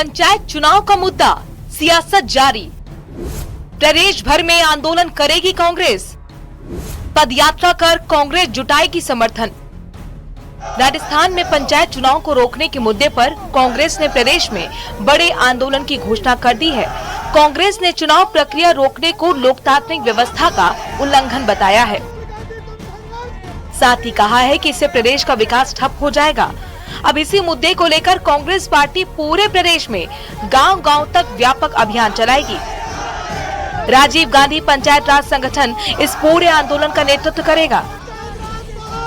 पंचायत चुनाव का मुद्दा, सियासत जारी। प्रदेश भर में आंदोलन करेगी कांग्रेस, पदयात्रा कर कांग्रेस जुटाएगी समर्थन। राजस्थान में पंचायत चुनाव को रोकने के मुद्दे पर कांग्रेस ने प्रदेश में बड़े आंदोलन की घोषणा कर दी है। कांग्रेस ने चुनाव प्रक्रिया रोकने को लोकतांत्रिक व्यवस्था का उल्लंघन बताया है। साथ ही कहा है कि इससे प्रदेश का विकास ठप हो जाएगा। अब इसी मुद्दे को लेकर कांग्रेस पार्टी पूरे प्रदेश में गांव-गांव तक व्यापक अभियान चलाएगी। राजीव गांधी पंचायत राज संगठन इस पूरे आंदोलन का नेतृत्व करेगा।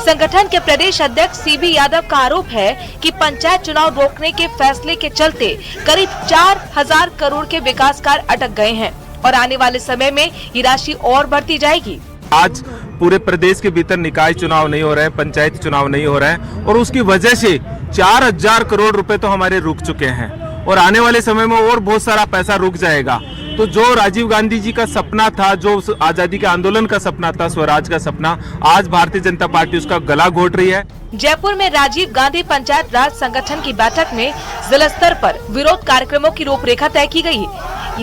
संगठन के प्रदेश अध्यक्ष सीबी यादव का आरोप है कि पंचायत चुनाव रोकने के फैसले के चलते करीब 4000 करोड़ के विकास कार्य अटक गए हैं और आने वाले समय में ये राशि और बढ़ती जाएगी। आज पूरे प्रदेश के भीतर निकाय चुनाव नहीं हो रहे हैं, पंचायत चुनाव नहीं हो रहे हैं और उसकी वजह से 4000 करोड़ रुपए तो हमारे रुक चुके हैं और आने वाले समय में और बहुत सारा पैसा रुक जाएगा। तो जो राजीव गांधी जी का सपना था, जो आजादी के आंदोलन का सपना था, स्वराज का सपना, आज भारतीय जनता पार्टी उसका गला घोट रही है। जयपुर में राजीव गांधी पंचायत राज संगठन की बैठक में जिला स्तर पर विरोध कार्यक्रमों की रूपरेखा तय की गई,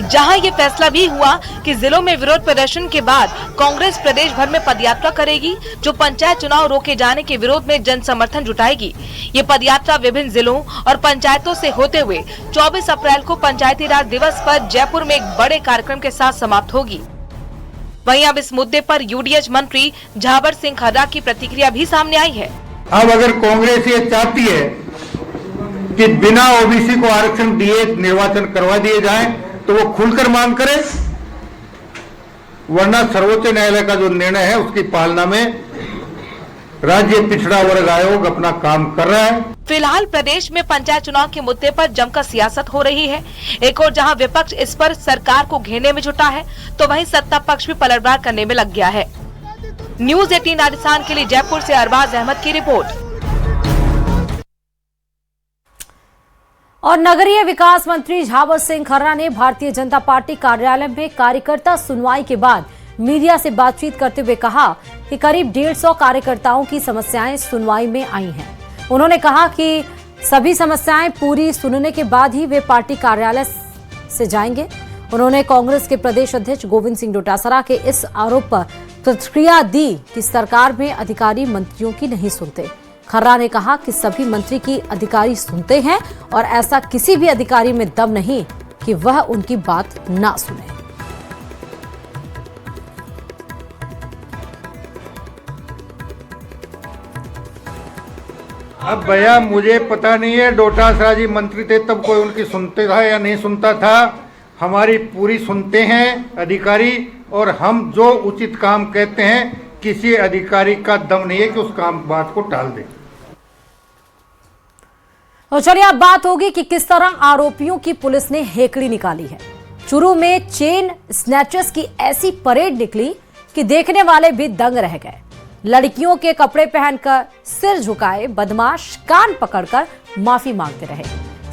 जहां ये फैसला भी हुआ कि जिलों में विरोध प्रदर्शन के बाद कांग्रेस प्रदेश भर में पदयात्रा करेगी, जो पंचायत चुनाव रोके जाने के विरोध में जन समर्थन जुटाएगी। ये पदयात्रा विभिन्न जिलों और पंचायतों से होते हुए 24 अप्रैल को पंचायती राज दिवस पर जयपुर में एक बड़े कार्यक्रम के साथ समाप्त होगी। वहीं अब इस मुद्दे पर यूडीएच मंत्री झावर सिंह खर्रा की प्रतिक्रिया भी सामने आई है। अब अगर कांग्रेस ये चाहती है कि बिना ओबीसी को आरक्षण दिए निर्वाचन करवा दिए जाए तो वो खुलकर मांग करे, वरना सर्वोच्च न्यायालय का जो निर्णय है उसकी पालना में राज्य पिछड़ा वर्ग आयोग अपना काम कर रहा है। फिलहाल प्रदेश में पंचायत चुनाव के मुद्दे पर जमकर सियासत हो रही है। एक और जहां विपक्ष इस पर सरकार को घेरने में जुटा है, तो वहीं सत्ता पक्ष भी पलटवार करने में लग गया है। न्यूज़ 18 राजस्थान के लिए जयपुर से अरबाज अहमद की रिपोर्ट। और नगरीय विकास मंत्री झावर सिंह खर्रा ने भारतीय जनता पार्टी कार्यालय में कार्यकर्ता सुनवाई के बाद मीडिया से बातचीत करते हुए कहा कि करीब 150 कार्यकर्ताओं की समस्याएं सुनवाई में आई हैं। उन्होंने कहा कि सभी समस्याएं पूरी सुनने के बाद ही वे पार्टी कार्यालय से जाएंगे। उन्होंने कांग्रेस के प्रदेश अध्यक्ष गोविंद सिंह डोटासरा के इस आरोप पर प्रतिक्रिया दी कि सरकार में अधिकारी मंत्रियों की नहीं सुनते। खर्रा ने कहा कि सभी मंत्री की अधिकारी सुनते हैं और ऐसा किसी भी अधिकारी में दम नहीं कि वह उनकी बात ना सुने। अब भैया मुझे पता नहीं है, डोटासरा जी मंत्री थे तब कोई उनकी सुनते था या नहीं सुनता था। हमारी पूरी सुनते हैं अधिकारी और हम जो उचित काम कहते हैं किसी अधिकारी का दम नहीं है कि उस काम बात को टाल दे। तो चलिए अब बात होगी कि किस तरह आरोपियों की पुलिस ने हेकड़ी निकाली है। चूरू में चेन स्नैचर्स की ऐसी परेड निकली कि देखने वाले भी दंग रह गए। लड़कियों के कपड़े पहनकर सिर झुकाए बदमाश कान पकड़कर माफी मांगते रहे।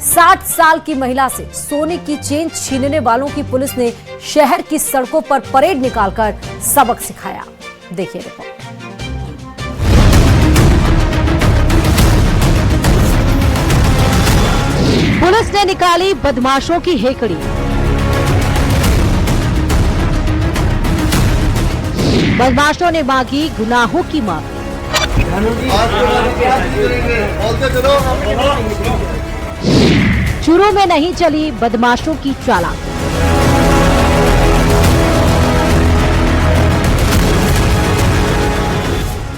60 साल की महिला से सोने की चेन छीनने वालों की पुलिस ने शहर की सड़कों पर परेड निकालकर सबक सिखाया। देखिए रिपोर्ट। पुलिस ने निकाली बदमाशों की हेकड़ी। बदमाशों ने मांगी गुनाहों की माफी। चूरू में नहीं चली बदमाशों की चालाकी।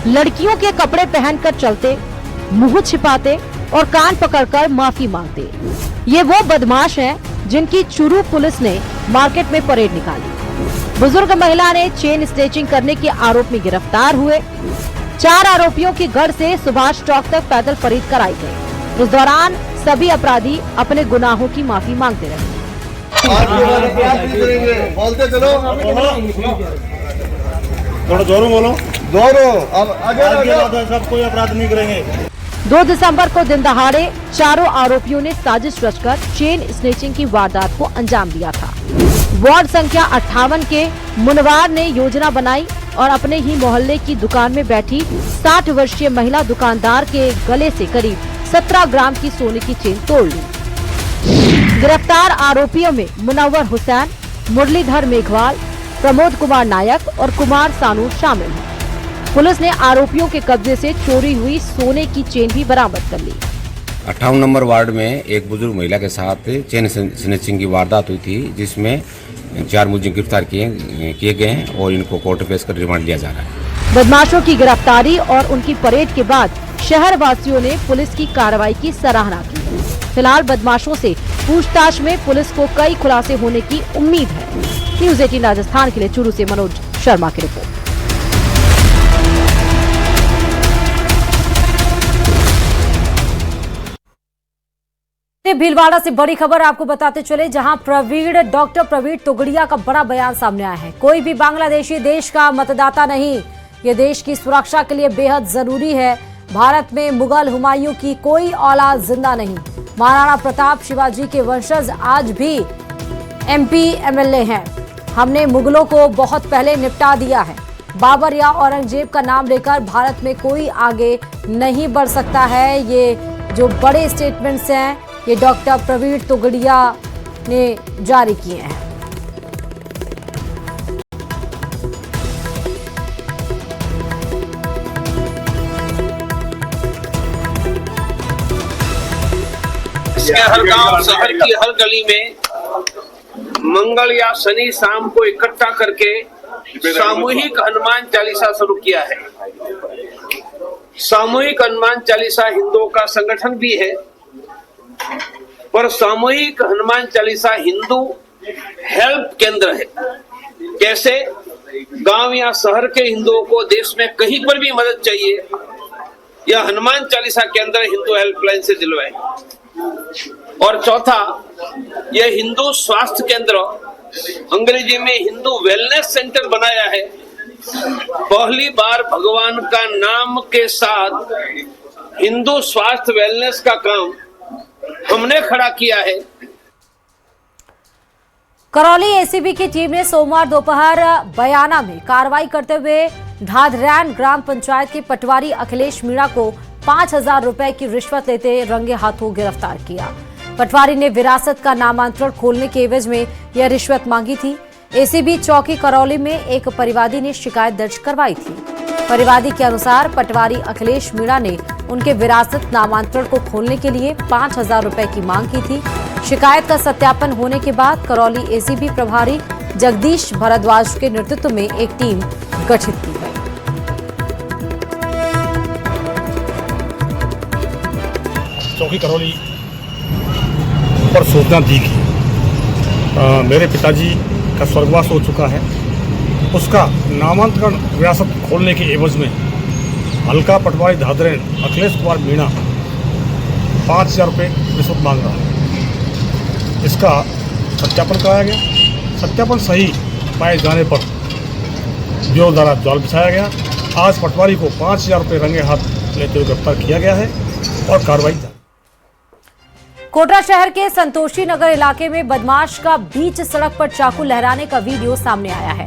लड़कियों के कपड़े पहनकर चलते, मुंह छिपाते और कान पकड़कर माफी मांगते। ये वो बदमाश हैं जिनकी चूरू पुलिस ने मार्केट में परेड निकाली। बुजुर्ग महिला ने चेन स्नेचिंग करने के आरोप में गिरफ्तार हुए। 4 आरोपियों की गढ़ से सुभाष चौक तक पैदल परेड कराई गई। इस दौरान सभी अपराधी अपने गुनाहों की माफी मांगते रहे। थोड़ा जोरों बोलो, जोरों। अब आगे सब कोई अपराध नहीं करेंगे। 2 दिसंबर को दिन दहाड़े चारों आरोपियों ने साजिश रचकर चेन स्नेचिंग की वारदात को अंजाम दिया था। वार्ड संख्या 58 के मुनवार ने योजना बनाई और अपने ही मोहल्ले की दुकान में बैठी 60 वर्षीय महिला दुकानदार के गले से करीब 17 ग्राम की सोने की चेन तोड़ ली। गिरफ्तार आरोपियों में मुनव्वर हुसैन, मुरलीधर मेघवाल, प्रमोद कुमार नायक और कुमार सानू शामिल हैं। पुलिस ने आरोपियों के कब्जे से चोरी हुई सोने की चेन भी बरामद कर ली। 58 नंबर वार्ड में एक बुजुर्ग महिला के साथ चेन स्नैचिंग की वारदात हुई थी, जिसमें 4 मुलजिम गिरफ्तार किए गए हैं और इनको कोर्ट में पेश कर रिमांड लिया जा रहा है। बदमाशों की गिरफ्तारी और उनकी परेड के बाद शहर वासियों ने पुलिस की कार्रवाई की सराहना की। फिलहाल बदमाशों से पूछताछ में पुलिस को कई खुलासे होने की उम्मीद है। न्यूज़ 18 राजस्थान के लिए चूरू से मनोज शर्मा की रिपोर्ट। भीलवाड़ा से बड़ी खबर आपको बताते चले, जहां डॉक्टर प्रवीण तोगड़िया का बड़ा बयान सामने आया है। कोई भी बांग्लादेशी देश का मतदाता नहीं, ये देश की सुरक्षा के लिए बेहद जरूरी है। भारत में मुगल हुमायूं की कोई औलाद जिंदा नहीं। महाराणा प्रताप शिवाजी के वंशज आज भी MP MLA हैं। हमने मुगलों को बहुत पहले निपटा दिया है। बाबर या औरंगजेब का नाम लेकर भारत में कोई आगे नहीं बढ़ सकता है। ये जो बड़े स्टेटमेंट्स हैं ये डॉक्टर प्रवीण तोगड़िया ने जारी किए हैं। हर गांव शहर की हर गली में मंगल या शनि शाम को इकट्ठा करके सामूहिक हनुमान चालीसा शुरू किया है। सामूहिक हनुमान चालीसा हिंदुओं का संगठन भी है, पर सामूहिक हनुमान चालीसा हिंदू हेल्प केंद्र है। कैसे गांव या शहर के हिंदुओं को देश में कहीं पर भी मदद चाहिए, यह हनुमान चालीसा केंद्र हिंदू हेल्पलाइन से दिलवाए। और चौथा, यह हिंदू स्वास्थ्य केंद्र, अंग्रेजी में हिंदू वेलनेस सेंटर बनाया है। पहली बार भगवान का नाम के साथ हिंदू स्वास्थ्य वेलनेस का काम हमने खड़ा किया है। करौली ACB की टीम ने सोमवार दोपहर बयाना में कार्रवाई करते हुए ढाढरैन ग्राम पंचायत के पटवारी अखिलेश मीणा को 5,000 रुपए की रिश्वत लेते रंगे हाथों गिरफ्तार किया। पटवारी ने विरासत का नामांतरण खोलने के एवज में यह रिश्वत मांगी थी। ACB चौकी करौली में एक परिवादी ने शिकायत दर्ज करवाई थी। परिवादी के अनुसार पटवारी अखिलेश मीणा ने उनके विरासत नामांतरण को खोलने के लिए 5,000 रुपए की मांग की थी। शिकायत का सत्यापन होने के बाद करौली ACB प्रभारी जगदीश भारद्वाज के नेतृत्व में एक टीम गठित की गई। चौकी करौली पर सूचना दी गई। मेरे पिताजी का स्वर्गवास हो चुका है, उसका नामांतरण विरासत खोलने के एवज में हल्का पटवारी ढाढरैन अखिलेश कुमार मीणा 5,000 रुपये रिश्वत मांग रहा है। इसका सत्यापन कराया गया। सत्यापन सही पाए जाने पर ब्यूरो द्वारा जाल बिछाया गया। आज पटवारी को 5,000 रुपये रंगे हाथ लेते हुए गिरफ्तार किया गया है और कार्रवाई जारी। कोटरा शहर के संतोषी नगर इलाके में बदमाश का बीच सड़क पर चाकू लहराने का वीडियो सामने आया है।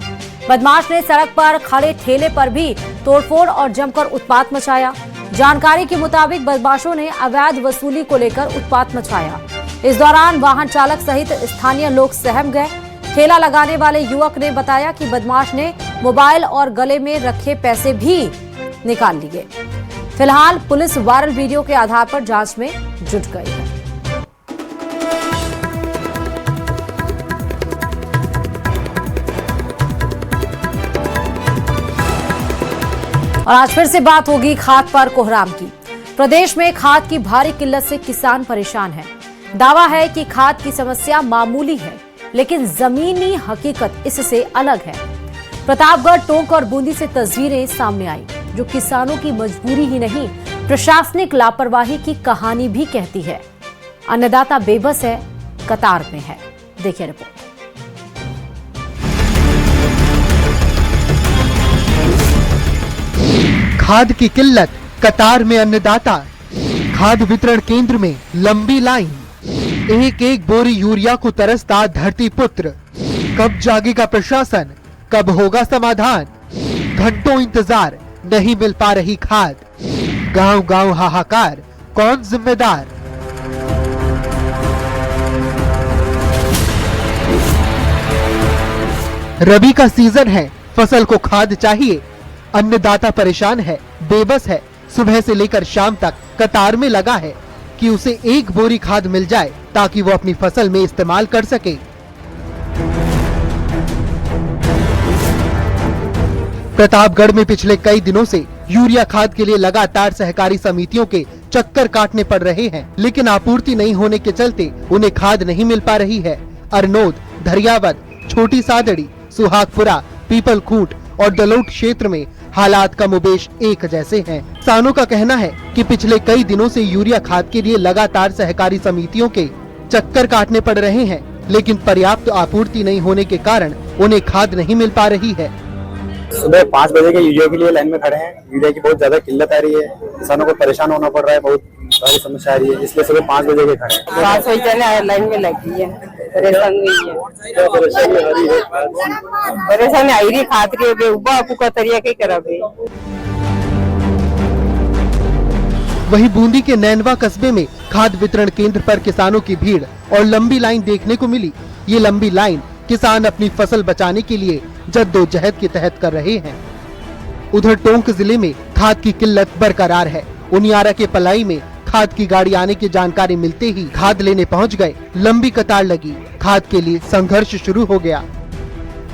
बदमाश ने सड़क पर खड़े ठेले पर भी तोड़फोड़ और जमकर उत्पात मचाया। जानकारी के मुताबिक बदमाशों ने अवैध वसूली को लेकर उत्पात मचाया। इस दौरान वाहन चालक सहित स्थानीय लोग सहम गए। ठेला लगाने वाले युवक ने बताया कि बदमाश ने मोबाइल और गले में रखे पैसे भी निकाल लिए। फिलहाल पुलिस वायरल वीडियो के आधार पर जांच में जुट गई है। और आज फिर से बात होगी खाद पर कोहराम की। प्रदेश में खाद की भारी किल्लत से किसान परेशान हैं। दावा है कि खाद की समस्या मामूली है, लेकिन जमीनी हकीकत इससे अलग है। प्रतापगढ़, टोंक और बूंदी से तस्वीरें सामने आई, जो किसानों की मजबूरी ही नहीं, प्रशासनिक लापरवाही की कहानी भी कहती है। अन्नदाता बेबस है, कतार में है। देखिए रिपोर्ट। खाद की किल्लत, कतार में अन्नदाता, खाद वितरण केंद्र में लंबी लाइन, एक एक बोरी यूरिया को तरसता धरती पुत्र। कब जागेगा प्रशासन, कब होगा समाधान? घंटों इंतजार, नहीं मिल पा रही खाद। गांव गांव हाहाकार, कौन जिम्मेदार? रबी का सीजन है, फसल को खाद चाहिए। अन्नदाता परेशान है, बेबस है, सुबह से लेकर शाम तक कतार में लगा है कि उसे एक बोरी खाद मिल जाए ताकि वो अपनी फसल में इस्तेमाल कर सके। प्रतापगढ़ में पिछले कई दिनों से यूरिया खाद के लिए लगातार सहकारी समितियों के चक्कर काटने पड़ रहे हैं, लेकिन आपूर्ति नहीं होने के चलते उन्हें खाद नहीं मिल पा रही है। अरनोद, धरियावद, छोटी सादड़ी, सुहागपुरा, पीपलखूंट और दलोट क्षेत्र में हालात कमोबेश एक जैसे हैं। किसानों का कहना है कि पिछले कई दिनों से यूरिया खाद के लिए लगातार सहकारी समितियों के चक्कर काटने पड़ रहे हैं, लेकिन पर्याप्त आपूर्ति नहीं होने के कारण उन्हें खाद नहीं मिल पा रही है। सुबह 5 बजे के यूरिया के लिए लाइन में खड़े हैं। यूरिया की बहुत ज्यादा किल्लत आ रही है, किसानों को परेशान होना पड़ रहा है, बहुत सारी समस्या आ रही है, इसलिए सुबह 5 बजे के खड़े हैं। 5 बजे लाइन में लगी है, परेशान हुई है। परेशानी आ रही खाद के उबा आपू का तरिया के कराबे। वहीं बूंदी के नैनवा कस्बे में खाद वितरण केंद्र पर किसानों की भीड़ और लंबी लाइन देखने को मिली। ये लंबी लाइन किसान अपनी फसल बचाने के लिए जद्दोजहद के तहत कर रहे हैं। उधर टोंक जिले में खाद की किल्लत बरकरार है। उनियारा के पलाई में खाद की गाड़ी आने की जानकारी मिलते ही खाद लेने पहुंच गए। लंबी कतार लगी, खाद के लिए संघर्ष शुरू हो गया।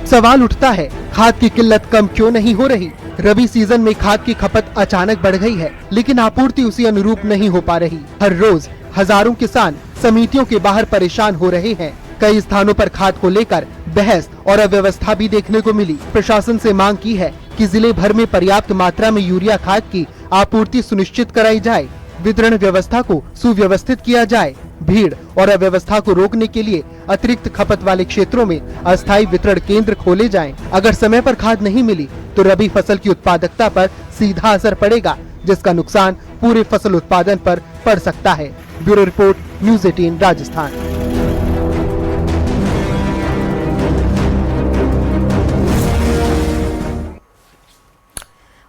सवाल उठता है, खाद की किल्लत कम क्यों नहीं हो रही? रबी सीजन में खाद की खपत अचानक बढ़ गई है, लेकिन आपूर्ति उसी अनुरूप नहीं हो पा रही। हर रोज हजारों किसान समितियों के बाहर परेशान हो रहे हैं। कई स्थानों पर खाद को लेकर बहस और अव्यवस्था भी देखने को मिली। प्रशासन से मांग की है कि जिले भर में पर्याप्त मात्रा में यूरिया खाद की आपूर्ति सुनिश्चित कराई जाए, वितरण व्यवस्था को सुव्यवस्थित किया जाए, भीड़ और अव्यवस्था को रोकने के लिए अतिरिक्त खपत वाले क्षेत्रों में अस्थायी वितरण केंद्र खोले जाएं। अगर समय पर खाद नहीं मिली तो रबी फसल की उत्पादकता पर सीधा असर पड़ेगा, जिसका नुकसान पूरे फसल उत्पादन पर पड़ सकता है। Bureau report, news 18 Rajasthan.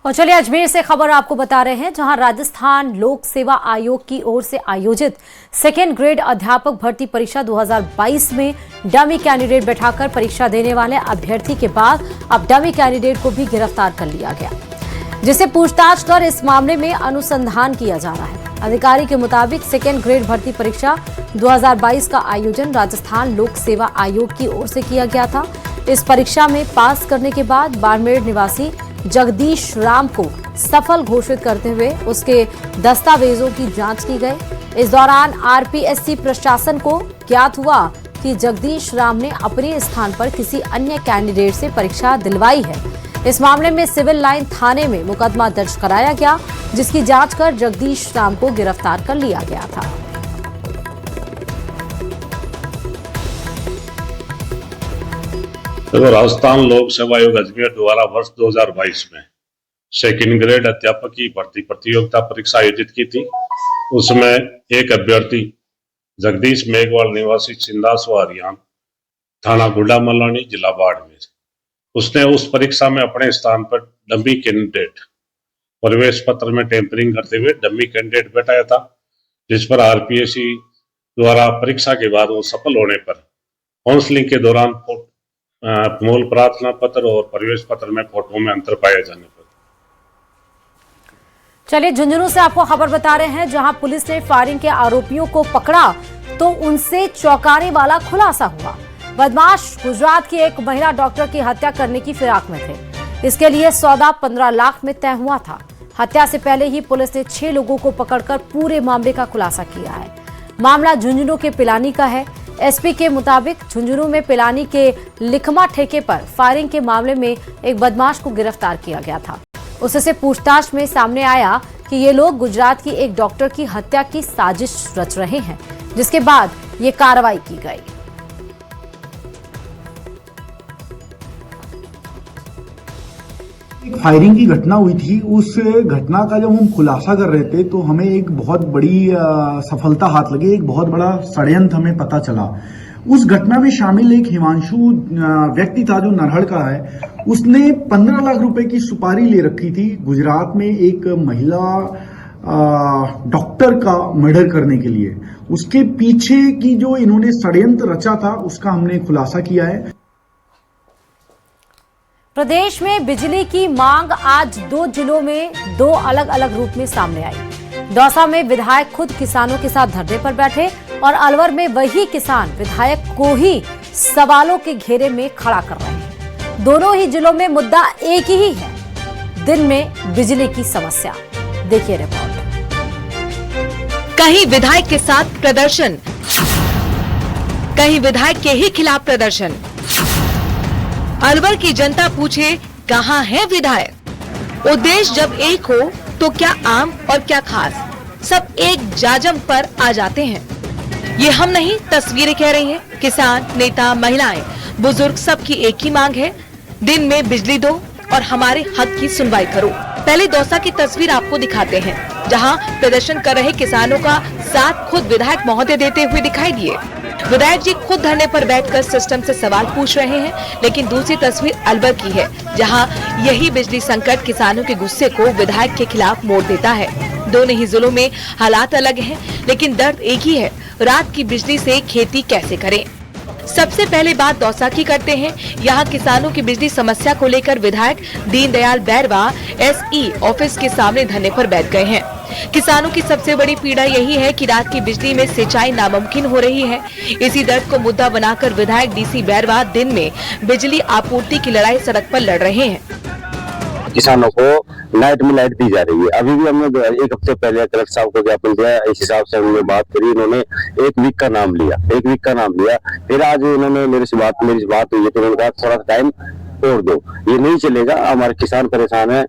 और चलिए अजमेर से खबर आपको बता रहे हैं, जहां राजस्थान लोक सेवा आयोग की ओर से आयोजित सेकेंड ग्रेड अध्यापक भर्ती परीक्षा 2022 में डमी कैंडिडेट बैठाकर परीक्षा देने वाले अभ्यर्थी के बाद अब डमी कैंडिडेट को भी गिरफ्तार कर लिया गया, जिसे पूछताछ कर इस मामले में अनुसंधान किया जा रहा है। अधिकारी के मुताबिक सेकेंड ग्रेड भर्ती परीक्षा 2022 का आयोजन राजस्थान लोक सेवा आयोग की ओर से किया गया था। इस परीक्षा में पास करने के बाद बाड़मेर निवासी जगदीश राम को सफल घोषित करते हुए उसके दस्तावेजों की जांच की गई। इस दौरान आरपीएससी प्रशासन को ज्ञात हुआ कि जगदीश राम ने अपने स्थान पर किसी अन्य कैंडिडेट से परीक्षा दिलवाई है। इस मामले में सिविल लाइन थाने में मुकदमा दर्ज कराया गया, जिसकी जांच कर जगदीश राम को गिरफ्तार कर लिया गया था। देखो, राजस्थान लोक सेवा आयोग अजमेर द्वारा वर्ष 2022 में सेकेंड ग्रेड अध्यापक की भर्ती प्रतियोगिता परीक्षा आयोजित की थी। उसमें एक अभ्यर्थी जगदीश मेघवाल निवासी छिंदासवा हरियाणा, थाना गुड्डा मलानी, जिला बाड़मेर, उसने उस परीक्षा में अपने स्थान पर डमी कैंडिडेट प्रवेश पत्र में टेम्परिंग करते हुए डमी कैंडिडेट बैठाया था, जिस पर आरपीएससी द्वारा परीक्षा के बाद वो सफल होने पर काउंसलिंग के दौरान मूल प्रार्थना पत्र और प्रवेश पत्र में फोटो में अंतर पाए जाने पर। चलिए झुंझुनू से आपको खबर बता रहे हैं, जहां पुलिस ने फायरिंग के आरोपियों को पकड़ा तो उनसे चौंकाने वाला खुलासा हुआ। बदमाश गुजरात की एक महिला डॉक्टर की हत्या करने की फिराक में थे। इसके लिए सौदा 15 लाख में तय हुआ था। हत्या से पहले ही पुलिस ने 6 लोगों को पकड़कर पूरे मामले का खुलासा किया है। मामला झुंझुनू के पिलानी का है। एसपी के मुताबिक झुंझुनू में पिलानी के लिखमा ठेके पर फायरिंग के मामले में एक बदमाश को गिरफ्तार किया गया था। उससे पूछताछ में सामने आया कि ये लोग गुजरात की एक डॉक्टर की हत्या की साजिश रच रहे हैं, जिसके बाद ये कार्रवाई की गई। एक फायरिंग की घटना हुई थी। उस घटना का जब हम खुलासा कर रहे थे तो हमें एक बहुत बड़ी सफलता हाथ लगी, एक बहुत बड़ा षड्यंत्र हमें पता चला। उस घटना में शामिल एक हिमांशु व्यक्ति था जो नरहड़ का है। उसने 15 लाख रुपए की सुपारी ले रखी थी गुजरात में एक महिला डॉक्टर का मर्डर करने के लिए। उसके पीछे की जो इन्होंने षड्यंत्र रचा था उसका हमने खुलासा किया है। प्रदेश में बिजली की मांग आज 2 जिलों में 2 अलग अलग रूप में सामने आई। दौसा में विधायक खुद किसानों के साथ धरने पर बैठे और अलवर में वही किसान विधायक को ही सवालों के घेरे में खड़ा कर रहे हैं। दोनों ही जिलों में मुद्दा एक ही है, दिन में बिजली की समस्या। देखिए रिपोर्ट। कहीं विधायक के साथ प्रदर्शन, कहीं विधायक के ही खिलाफ प्रदर्शन। अलवर की जनता पूछे कहां है विधायक? उद्देश्य जब एक हो तो क्या आम और क्या खास, सब एक जाजम पर आ जाते हैं। ये हम नहीं, तस्वीरें कह रही हैं। किसान, नेता, महिलाएं, बुजुर्ग, सबकी एक ही मांग है, दिन में बिजली दो और हमारे हक की सुनवाई करो। पहले दौसा की तस्वीर आपको दिखाते हैं, जहां प्रदर्शन कर रहे किसानों का साथ खुद विधायक महोदय देते हुए दिखाई दिए। विधायक जी खुद धरने पर बैठकर सिस्टम से सवाल पूछ रहे हैं। लेकिन दूसरी तस्वीर अलवर की है, जहां यही बिजली संकट किसानों के गुस्से को विधायक के खिलाफ मोड़ देता है। दोनों ही जिलों में हालात अलग हैं, लेकिन दर्द एक ही है, रात की बिजली से खेती कैसे करें। सबसे पहले बात दौसा की करते हैं। यहाँ किसानों की बिजली समस्या को लेकर विधायक दीनदयाल बैरवा एसई ऑफिस के सामने धरने पर बैठ गए हैं। किसानों की सबसे बड़ी पीड़ा यही है कि रात की बिजली में सिंचाई नामुमकिन हो रही है। इसी दर्द को मुद्दा बनाकर विधायक डीसी बैरवा दिन में बिजली आपूर्ति की लड़ाई सड़क पर लड़ रहे हैं। किसानों को नाइट में लाइट दी जा रही है। अभी भी हमने 1 हफ्ते पहले कलेक्टर साहब को ज्ञापन दिया, इस हिसाब से हमने बात करी। इन्होंने 1 वीक का नाम लिया। फिर आज इन्होंने मेरी से बात हुई है, तो उन्होंने कहा थोड़ा सा टाइम और दो, ये नहीं चलेगा, हमारे किसान परेशान है।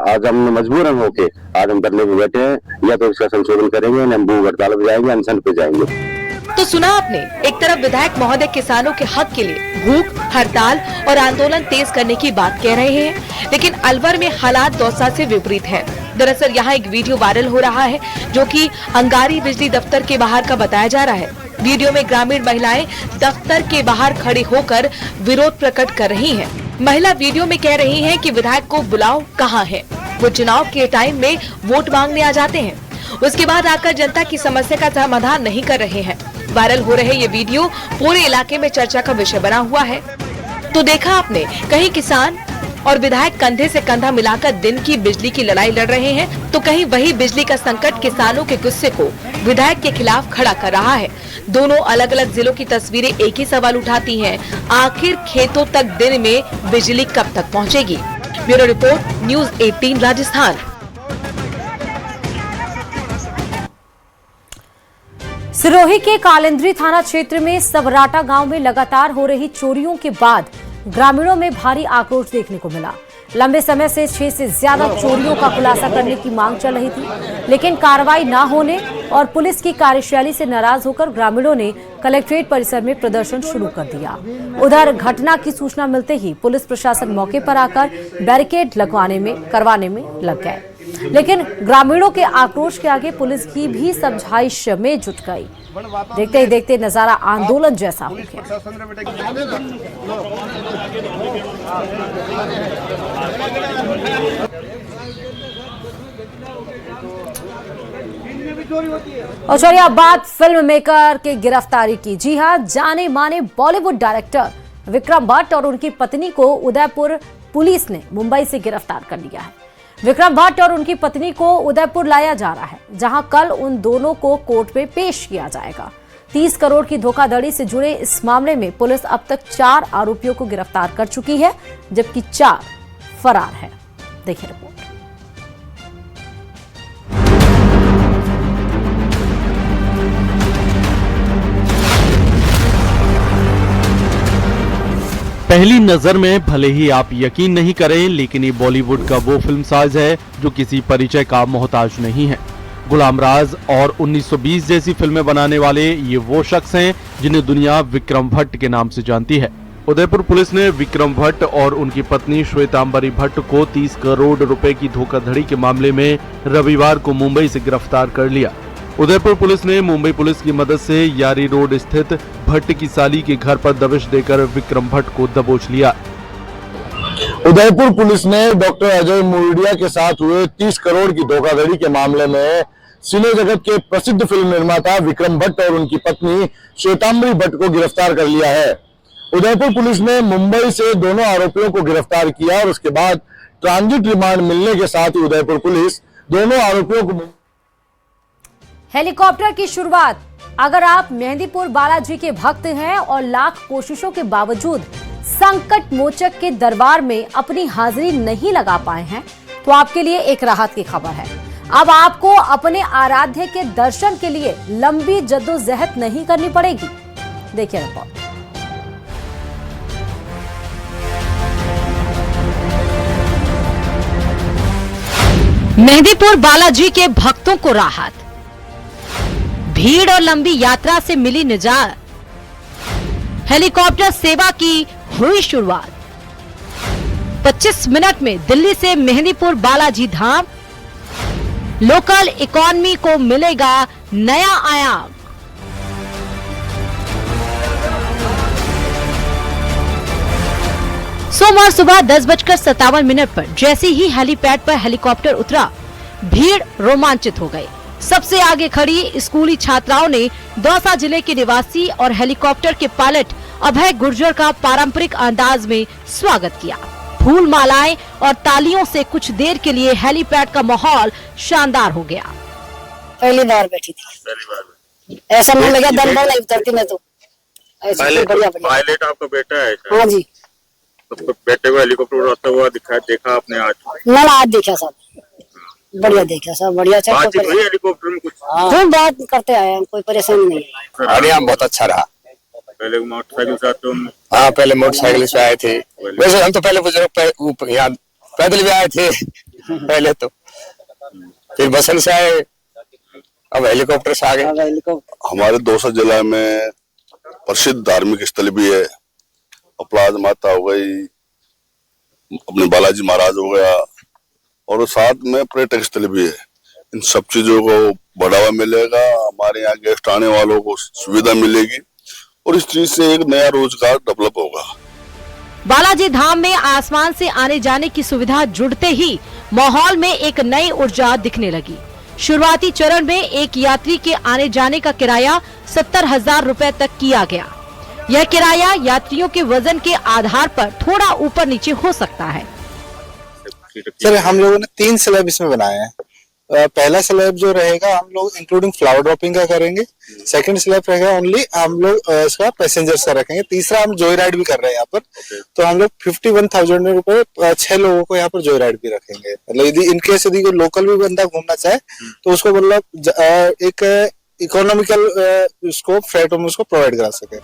आज हम मजबूरन होके आज हम धरने में बैठे हैं, या तो इसका संशोधन करेंगे, हम भूख हड़ताल पे जाएंगे, अनशन पे जाएंगे। तो सुना आपने, एक तरफ विधायक महोदय किसानों के हक के लिए भूख हड़ताल और आंदोलन तेज करने की बात कह रहे हैं, लेकिन अलवर में हालात दौसा से विपरीत है। दरअसल यहाँ एक वीडियो वायरल हो रहा है, जो कि अंगारी बिजली दफ्तर के बाहर का बताया जा रहा है। वीडियो में ग्रामीण महिलाएं दफ्तर के बाहर खड़ी होकर विरोध प्रकट कर रही हैं। महिला वीडियो में कह रही हैं कि विधायक को बुलाओ कहाँ है, वो चुनाव के टाइम में वोट मांगने आ जाते हैं, उसके बाद आकर जनता की समस्या का समाधान नहीं कर रहे हैं। वायरल हो रहे ये वीडियो पूरे इलाके में चर्चा का विषय बना हुआ है। तो देखा आपने, कहीं किसान और विधायक कंधे से कंधा मिलाकर दिन की बिजली की लड़ाई लड़ रहे हैं, तो कहीं वही बिजली का संकट किसानों के गुस्से को विधायक के खिलाफ खड़ा कर रहा है। दोनों अलग अलग जिलों की तस्वीरें एक ही सवाल उठाती हैं, आखिर खेतों तक दिन में बिजली कब तक पहुंचेगी? Bureau report, news 18 Rajasthan. Sirohi के कालिंद्री थाना क्षेत्र में सबराटा गांव में लगातार हो रही चोरियों के बाद ग्रामीणों में भारी आक्रोश देखने को मिला। लंबे समय से 6 से ज्यादा चोरियों का खुलासा करने की मांग चल रही थी, लेकिन कार्रवाई न होने और पुलिस की कार्यशैली से नाराज होकर ग्रामीणों ने कलेक्ट्रेट परिसर में प्रदर्शन शुरू कर दिया। उधर घटना की सूचना मिलते ही पुलिस प्रशासन मौके पर आकर बैरिकेड करवाने में लग गए, लेकिन ग्रामीणों के आक्रोश के आगे पुलिस की भी समझाइश में जुट गई। देखते ही देखते नजारा आंदोलन जैसा हो गया। और चलिए अब बात फिल्म मेकर के गिरफ्तारी की। जी हां, जाने माने बॉलीवुड डायरेक्टर विक्रम भट्ट और उनकी पत्नी को उदयपुर पुलिस ने मुंबई से गिरफ्तार कर लिया है। विक्रम भट्ट और उनकी पत्नी को उदयपुर लाया जा रहा है, जहां कल उन दोनों को कोर्ट में पेश किया जाएगा। 30 करोड़ की धोखाधड़ी से जुड़े इस मामले में पुलिस अब तक 4 आरोपियों को गिरफ्तार कर चुकी है, जबकि 4 फरार है। देखिए रिपोर्ट। पहली नजर में भले ही आप यकीन नहीं करें, लेकिन ये बॉलीवुड का वो फिल्म साज है जो किसी परिचय का मोहताज नहीं है। गुलाम राज और 1920 जैसी फिल्में बनाने वाले ये वो शख्स हैं जिन्हें दुनिया विक्रम भट्ट के नाम से जानती है। उदयपुर पुलिस ने विक्रम भट्ट और उनकी पत्नी श्वेतांबरी भट्ट को 30 करोड़ रुपए की धोखाधड़ी के मामले में रविवार को मुंबई से गिरफ्तार कर लिया। उदयपुर पुलिस ने मुंबई पुलिस की मदद से यारी रोड स्थित भट्ट की साली के घर पर दबिश देकर विक्रम भट्ट को दबोच लिया। उदयपुर पुलिस ने डॉक्टर अजय मुर्डिया के साथ हुए 30 करोड़ की धोखाधड़ी के मामले में सिने जगत के प्रसिद्ध फिल्म निर्माता विक्रम भट्ट और उनकी पत्नी श्वेतांबरी भट्ट को गिरफ्तार कर लिया है। उदयपुर पुलिस ने मुंबई से दोनों आरोपियों को गिरफ्तार किया और उसके बाद ट्रांजिट रिमांड मिलने के साथ ही उदयपुर पुलिस दोनों आरोपियों को हेलीकॉप्टर की शुरुआत। अगर आप मेहंदीपुर बालाजी के भक्त हैं और लाख कोशिशों के बावजूद संकट मोचक के दरबार में अपनी हाजिरी नहीं लगा पाए हैं तो आपके लिए एक राहत की खबर है। अब आपको अपने आराध्य के दर्शन के लिए लंबी जद्दोजहद नहीं करनी पड़ेगी। देखिए रिपोर्ट। मेहंदीपुर बालाजी के भक्तों को राहत, भीड़ और लंबी यात्रा से मिली निजात। हेलीकॉप्टर सेवा की हुई शुरुआत। 25 मिनट में दिल्ली से मेहंदीपुर बालाजी धाम, लोकल इकोनॉमी को मिलेगा नया आयाम। सोमवार सुबह 10:57 पर जैसे ही हेलीपैड पर हेलीकॉप्टर उतरा, भीड़ रोमांचित हो गई। सबसे आगे खड़ी स्कूली छात्राओं ने दौसा जिले के निवासी और हेलीकॉप्टर के पायलट अभय गुर्जर का पारंपरिक अंदाज में स्वागत किया। फूल मालाएं और तालियों से कुछ देर के लिए हेलीपैड का माहौल शानदार हो गया। पहली बार बैठी थी, ऐसा नहीं लगा दम नहीं उतरती मैं तो। पायलट आपका बेटा है? हाँ जी। तो बेटे को हेलीकॉप्टर उड़ाता हुआ देखा आपने आज? ना आज देखा सब, बढ़िया देखा सब, बढ़िया। हेलीकॉप्टर में कुछ बात करते आए हैं, कोई परेशानी नहीं है। अरे हम बहुत अच्छा रहा। पहले मोटरसाइकिल से आते हम? हाँ, पहले मोटरसाइकिल से आए थे। वैसे हम तो पहले बुजुर्ग यहाँ पैदल भी आए थे पहले तो, फिर बसन से आए, अब हेलीकॉप्टर से आ गए। हमारे दौसा जिला में प्रसिद्ध धार्मिक स्थल भी है, अपराध माता हो गई, अपने बालाजी महाराज हो गया, और साथ में पर्यटक स्थल भी है। इन सब चीजों को बढ़ावा मिलेगा, हमारे यहाँ गेस्ट आने वालों को सुविधा मिलेगी और इस चीज से एक नया रोजगार डेवलप होगा। बालाजी धाम में आसमान से आने जाने की सुविधा जुड़ते ही माहौल में एक नई ऊर्जा दिखने लगी। शुरुआती चरण में एक यात्री के आने जाने का किराया 70,000 रुपए तक किया गया। यह किराया यात्रियों के वजन के आधार पर थोड़ा ऊपर नीचे हो सकता है। सर, हम लोगों ने 3 स्लैब इसमें बनाए हैं। पहला स्लैब जो रहेगा हम लोग इंक्लूडिंग फ्लावर ड्रॉपिंग का करेंगे। सेकंड स्लैब रहेगा ओनली हम लोग इसका पैसेंजर्स का रखेंगे। तीसरा हम जॉय राइड भी कर रहे हैं यहाँ पर। तो हम लोग 51,000 रुपए 6 लोगों को यहाँ पर जॉय राइड भी रखेंगे। मतलब यदि इनकेस यदि कोई लोकल भी बंदा घूमना चाहे तो उसको मतलब एक इकोनॉमिकल उसको फ्लाइट में उसको प्रोवाइड करा सके।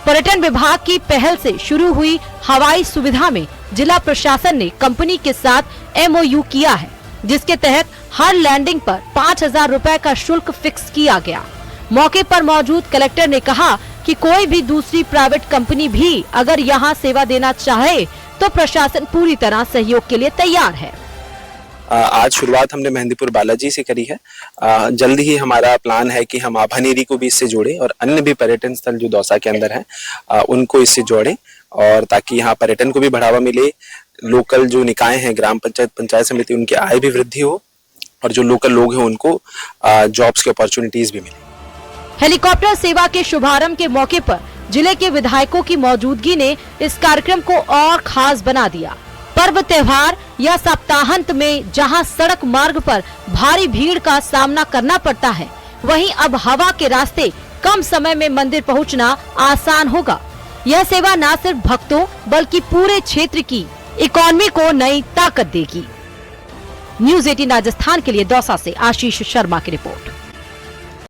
पर्यटन विभाग की पहल से शुरू हुई हवाई सुविधा में जिला प्रशासन ने कंपनी के साथ MOU किया है, जिसके तहत हर लैंडिंग पर 5,000 रुपए का शुल्क फिक्स किया गया। मौके पर मौजूद कलेक्टर ने कहा कि कोई भी दूसरी प्राइवेट कंपनी भी अगर यहां सेवा देना चाहे तो प्रशासन पूरी तरह सहयोग के लिए तैयार है। आज शुरुआत हमने मेहंदीपुर बालाजी से करी है। जल्द ही हमारा प्लान है कि हम आभानेरी को भी इससे जोड़ें और अन्य भी पर्यटन स्थल जो दौसा के अंदर है उनको इससे जोड़ें, और ताकि यहाँ पर्यटन को भी बढ़ावा मिले, लोकल जो निकाय हैं ग्राम पंचायत, पंचायत समिति, उनकी आय भी वृद्धि हो और जो लोकल लोग हैं उनको जॉब्स के अपॉर्चुनिटीज भी मिले। हेलीकॉप्टर सेवा के शुभारंभ के मौके पर जिले के विधायकों की मौजूदगी ने इस कार्यक्रम को और खास बना दिया। पर्व त्योहार या सप्ताहांत में जहां सड़क मार्ग पर भारी भीड़ का सामना करना पड़ता है, वहीं अब हवा के रास्ते कम समय में मंदिर पहुंचना आसान होगा। यह सेवा न सिर्फ भक्तों बल्कि पूरे क्षेत्र की इकोनॉमी को नई ताकत देगी। न्यूज़ 18 राजस्थान के लिए दौसा से आशीष शर्मा की रिपोर्ट।